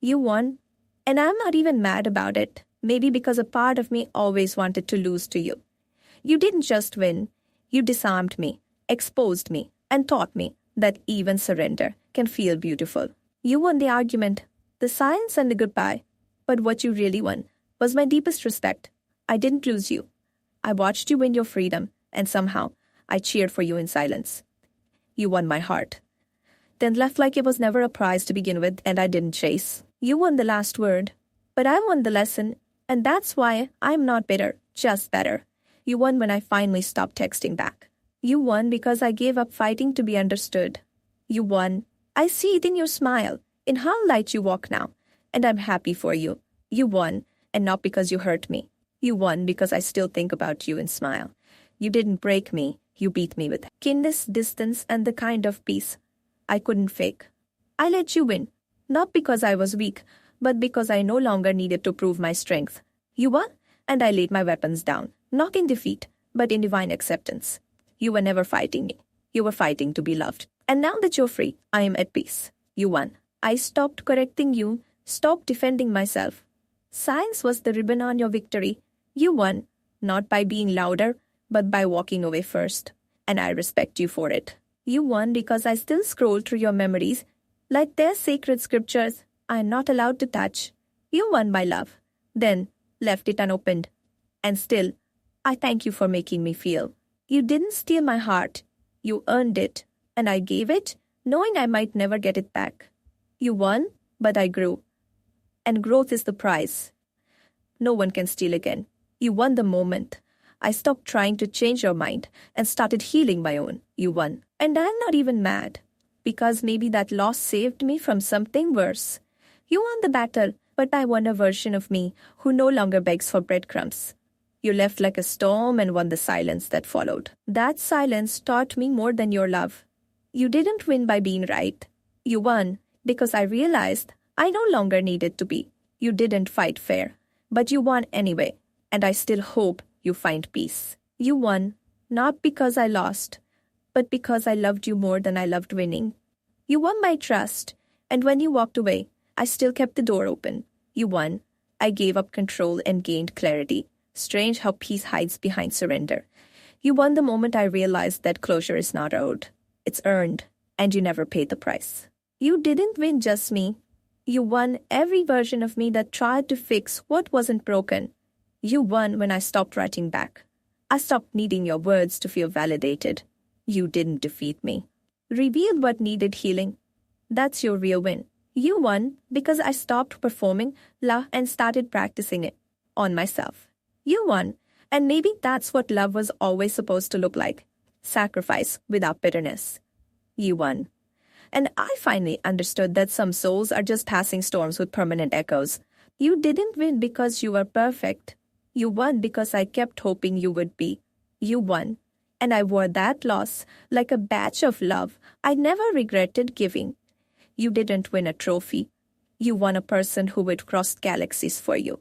You won, and I'm not even mad about it. Maybe because a part of me always wanted to lose to you. You didn't just win, you disarmed me, exposed me, and taught me that even surrender can feel beautiful. You won the argument, the silence and the goodbye, but what you really won was my deepest respect. I didn't lose you. I watched you win your freedom, and somehow I cheered for you in silence. You won my heart. Then left like it was never a prize to begin with, and I didn't chase. You won the last word, but I won the lesson, and that's why I'm not bitter, just better. You won when I finally stopped texting back. You won because I gave up fighting to be understood. You won. I see it in your smile, in how light you walk now, and I'm happy for you. You won, and not because you hurt me. You won because I still think about you and smile. You didn't break me, you beat me with kindness, distance, and the kind of peace I couldn't fake. I let you win, not because I was weak, but because I no longer needed to prove my strength. You won, and I laid my weapons down, not in defeat, but in divine acceptance. You were never fighting me. You were fighting to be loved. And now that you're free, I am at peace. You won. I stopped correcting you, stopped defending myself. Silence was the ribbon on your victory. You won, not by being louder, but by walking away first. And I respect you for it. You won because I still scroll through your memories like they're sacred scriptures I'm not allowed to touch. You won my love, then left it unopened. And still, I thank you for making me feel. You didn't steal my heart. You earned it, and I gave it, knowing I might never get it back. You won, but I grew. And growth is the prize. No one can steal again. You won the moment I stopped trying to change your mind and started healing my own. You won. And I'm not even mad, because maybe that loss saved me from something worse. You won the battle, but I won a version of me who no longer begs for breadcrumbs. You left like a storm and won the silence that followed. That silence taught me more than your love. You didn't win by being right. You won because I realized I no longer needed to be. You didn't fight fair, but you won anyway, and I still hope you find peace. You won, not because I lost, but because I loved you more than I loved winning. You won my trust, and when you walked away, I still kept the door open. You won. I gave up control and gained clarity. Strange how peace hides behind surrender. You won the moment I realized that closure is not owed. It's earned, and you never paid the price. You didn't win just me. You won every version of me that tried to fix what wasn't broken. You won when I stopped writing back. I stopped needing your words to feel validated. You didn't defeat me. Revealed what needed healing. That's your real win. You won because I stopped performing love and started practicing it on myself. You won, and maybe that's what love was always supposed to look like. Sacrifice without bitterness. You won. And I finally understood that some souls are just passing storms with permanent echoes. You didn't win because you were perfect. You won because I kept hoping you would be. You won, and I wore that loss like a badge of love I never regretted giving. You didn't win a trophy. You won a person who would cross galaxies for you.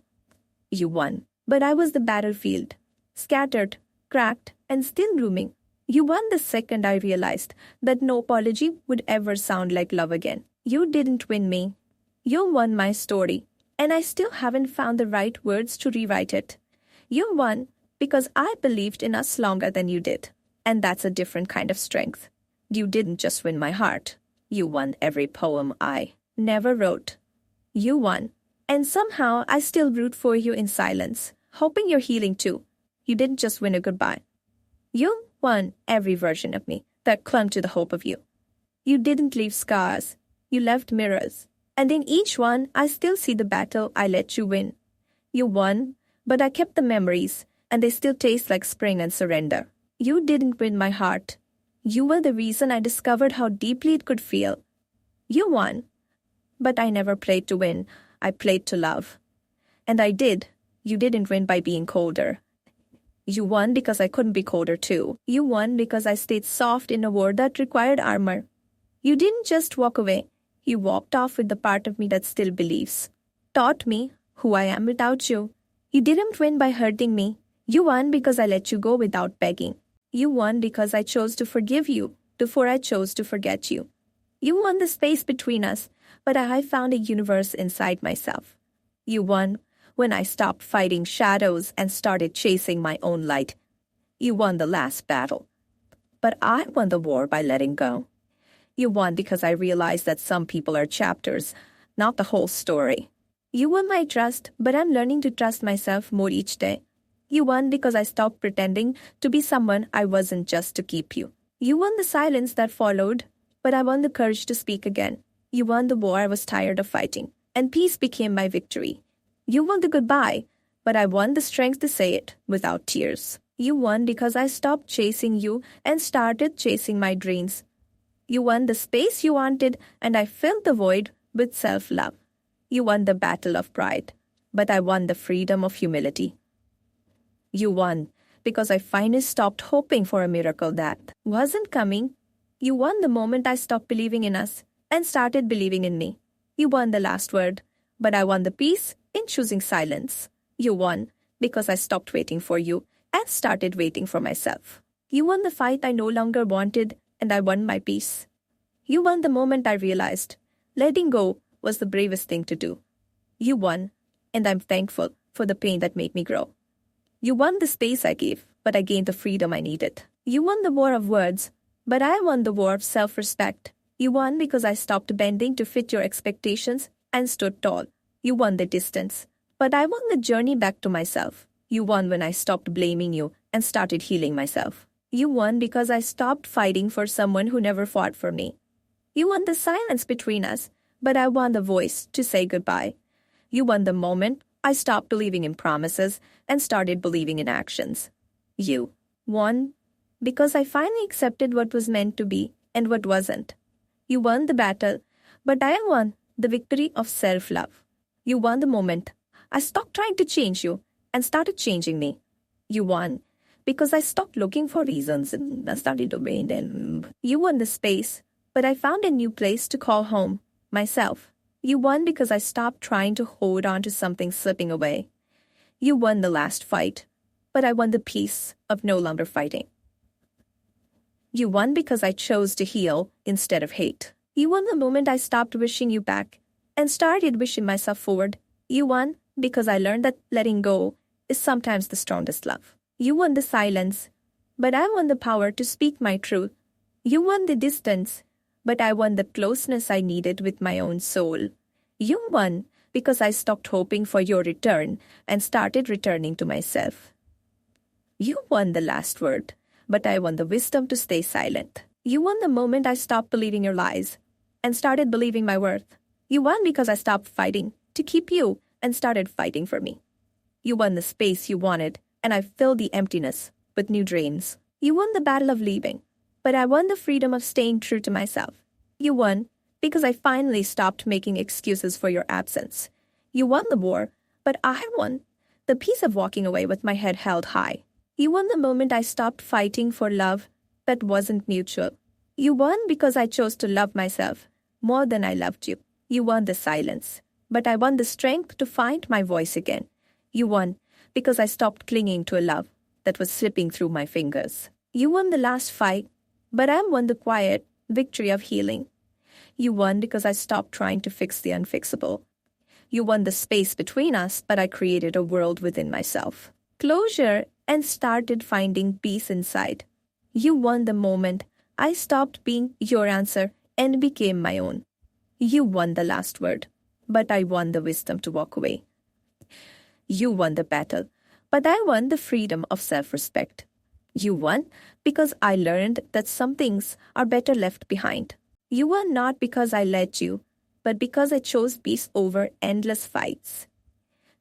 You won, but I was the battlefield, scattered, cracked, and still blooming. You won the second I realized that no apology would ever sound like love again. You didn't win me. You won my story, and I still haven't found the right words to rewrite it. You won because I believed in us longer than you did, and that's a different kind of strength. You didn't just win my heart. You won every poem I never wrote. You won, and somehow I still root for you in silence, hoping you're healing too. You didn't just win a goodbye. You won every version of me that clung to the hope of you. You didn't leave scars. You left mirrors. And in each one, I still see the battle I let you win. You won, but I kept the memories, and they still taste like spring and surrender. You didn't win my heart. You were the reason I discovered how deeply it could feel. You won, but I never played to win. I played to love. And I did. You didn't win by being colder. You won because I couldn't be colder too. You won because I stayed soft in a war that required armor. You didn't just walk away. You walked off with the part of me that still believes. Taught me who I am without you. You didn't win by hurting me. You won because I let you go without begging. You won because I chose to forgive you before I chose to forget you. You won the space between us, but I found a universe inside myself. You won when I stopped fighting shadows and started chasing my own light. You won the last battle, but I won the war by letting go. You won because I realized that some people are chapters, not the whole story. You won my trust, but I'm learning to trust myself more each day. You won because I stopped pretending to be someone I wasn't just to keep you. You won the silence that followed, but I won the courage to speak again. You won the war I was tired of fighting, and peace became my victory. You won the goodbye, but I won the strength to say it without tears. You won because I stopped chasing you and started chasing my dreams. You won the space you wanted, and I filled the void with self-love. You won the battle of pride, but I won the freedom of humility. You won because I finally stopped hoping for a miracle that wasn't coming. You won the moment I stopped believing in us and started believing in me. You won the last word, but I won the peace in choosing silence. You won because I stopped waiting for you and started waiting for myself. You won the fight I no longer wanted, and I won my peace. You won the moment I realized letting go was the bravest thing to do. You won, and I'm thankful for the pain that made me grow. You won the space I gave, but I gained the freedom I needed. You won the war of words, but I won the war of self-respect. You won because I stopped bending to fit your expectations and stood tall. You won the distance, but I won the journey back to myself. You won when I stopped blaming you and started healing myself. You won because I stopped fighting for someone who never fought for me. You won the silence between us, but I won the voice to say goodbye. You won the moment I stopped believing in promises and started believing in actions. You won because I finally accepted what was meant to be and what wasn't. You won the battle, but I won the victory of self-love. You won the moment I stopped trying to change you and started changing me. You won because I stopped looking for reasons and I started obeying them. You won the space, but I found a new place to call home, myself. You won because I stopped trying to hold on to something slipping away. You won the last fight, but I won the peace of no longer fighting. You won because I chose to heal instead of hate. You won the moment I stopped wishing you back and started wishing myself forward. You won because I learned that letting go is sometimes the strongest love. You won the silence, but I won the power to speak my truth. You won the distance, but I won the closeness I needed with my own soul. You won because I stopped hoping for your return and started returning to myself. You won the last word, but I won the wisdom to stay silent. You won the moment I stopped believing your lies and started believing my worth. You won because I stopped fighting to keep you and started fighting for me. You won the space you wanted, and I filled the emptiness with new dreams. You won the battle of leaving, but I won the freedom of staying true to myself. You won because I finally stopped making excuses for your absence. You won the war, but I won the peace of walking away with my head held high. You won the moment I stopped fighting for love that wasn't mutual. You won because I chose to love myself more than I loved you. You won the silence, but I won the strength to find my voice again. You won because I stopped clinging to a love that was slipping through my fingers. You won the last fight, but I won the quiet victory of healing. You won because I stopped trying to fix the unfixable. You won the space between us, but I created a world within myself. Closure and started finding peace inside. You won the moment I stopped being your answer and became my own. You won the last word, but I won the wisdom to walk away. You won the battle, but I won the freedom of self-respect. You won because I learned that some things are better left behind. You won not because I led you, but because I chose peace over endless fights.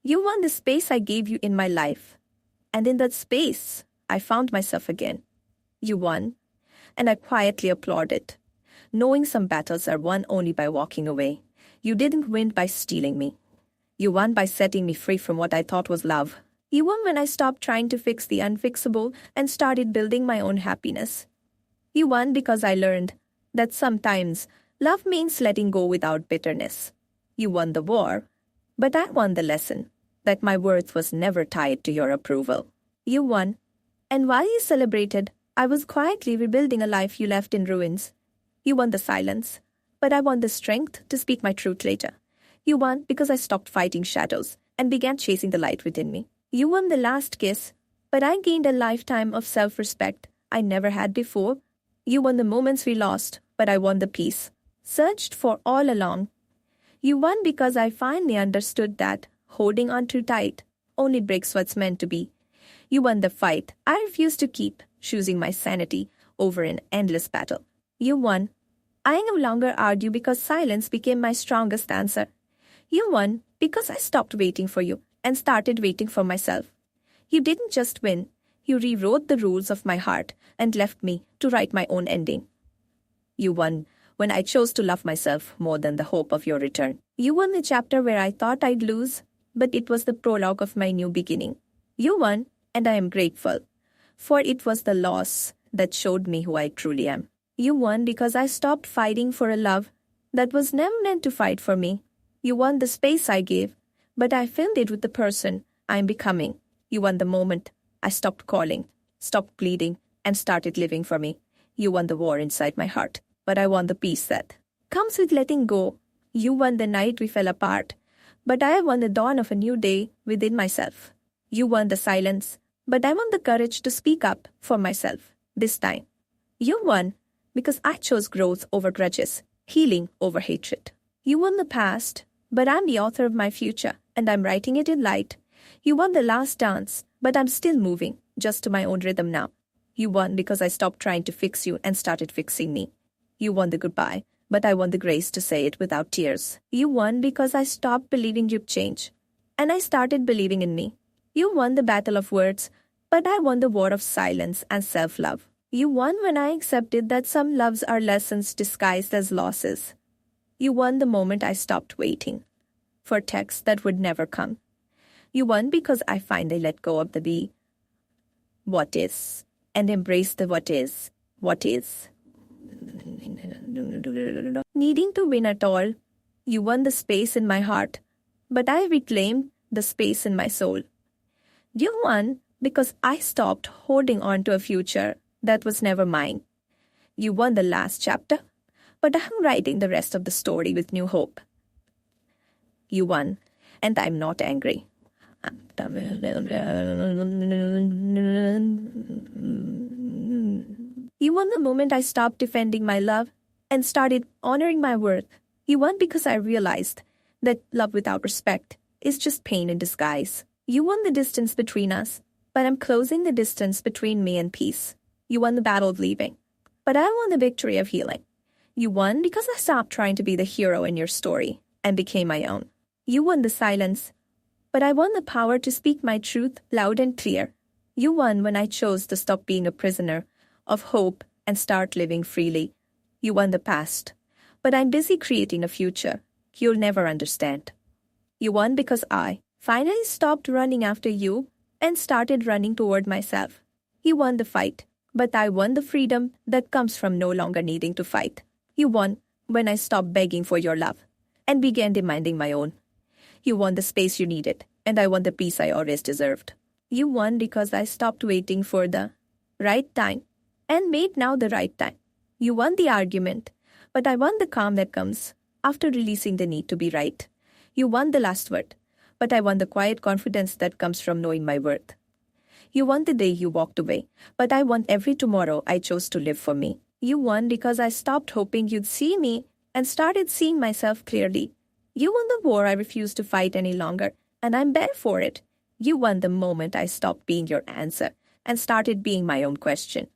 You won the space I gave you in my life, and in that space, I found myself again. You won, and I quietly applauded, knowing some battles are won only by walking away. You didn't win by stealing me. You won by setting me free from what I thought was love. You won when I stopped trying to fix the unfixable and started building my own happiness. You won because I learned that sometimes love means letting go without bitterness. You won the war, but I won the lesson that my worth was never tied to your approval. You won, and while you celebrated, I was quietly rebuilding a life you left in ruins. You won the silence, but I won the strength to speak my truth later. You won because I stopped fighting shadows and began chasing the light within me. You won the last kiss, but I gained a lifetime of self-respect I never had before. You won the moments we lost, but I won the peace searched for all along. You won because I finally understood that holding on too tight only breaks what's meant to be. You won the fight I refused to keep, choosing my sanity over an endless battle. You won. I no longer argue because silence became my strongest answer. You won because I stopped waiting for you and started waiting for myself. You didn't just win, you rewrote the rules of my heart and left me to write my own ending. You won when I chose to love myself more than the hope of your return. You won the chapter where I thought I'd lose, but it was the prologue of my new beginning. You won, and I am grateful, for it was the loss that showed me who I truly am. You won because I stopped fighting for a love that was never meant to fight for me. You won the space I gave, but I filled it with the person I'm becoming. You won the moment I stopped calling, stopped pleading, and started living for me. You won the war inside my heart, but I won the peace that comes with letting go. You won the night we fell apart, but I won the dawn of a new day within myself. You won the silence, but I won the courage to speak up for myself this time. You won because I chose growth over grudges, healing over hatred. You won the past, but I'm the author of my future, and I'm writing it in light. You won the last dance, but I'm still moving, just to my own rhythm now. You won because I stopped trying to fix you and started fixing me. You won the goodbye, but I won the grace to say it without tears. You won because I stopped believing you'd change, and I started believing in me. You won the battle of words, but I won the war of silence and self-love. You won when I accepted that some loves are lessons disguised as losses. You won the moment I stopped waiting for texts that would never come. You won because I finally let go of the be, what is, and embraced the what is. Needing to win at all, you won the space in my heart, but I reclaimed the space in my soul. You won because I stopped holding on to a future that was never mine. You won the last chapter, but I'm writing the rest of the story with new hope. You won, and I'm not angry. You won the moment I stopped defending my love and started honoring my worth. You won because I realized that love without respect is just pain in disguise. You won the distance between us, but I'm closing the distance between me and peace. You won the battle of leaving, but I won the victory of healing. You won because I stopped trying to be the hero in your story and became my own. You won the silence, but I won the power to speak my truth loud and clear. You won when I chose to stop being a prisoner of hope and start living freely. You won the past, but I'm busy creating a future you'll never understand. You won because I finally stopped running after you and started running toward myself. You won the fight, but I won the freedom that comes from no longer needing to fight. You won when I stopped begging for your love and began demanding my own. You won the space you needed, and I won the peace I always deserved. You won because I stopped waiting for the right time and made now the right time. You won the argument, but I won the calm that comes after releasing the need to be right. You won the last word, but I won the quiet confidence that comes from knowing my worth. You won the day you walked away, but I won every tomorrow I chose to live for me. You won because I stopped hoping you'd see me and started seeing myself clearly. You won the war I refused to fight any longer, and I'm better for it. You won the moment I stopped being your answer and started being my own question.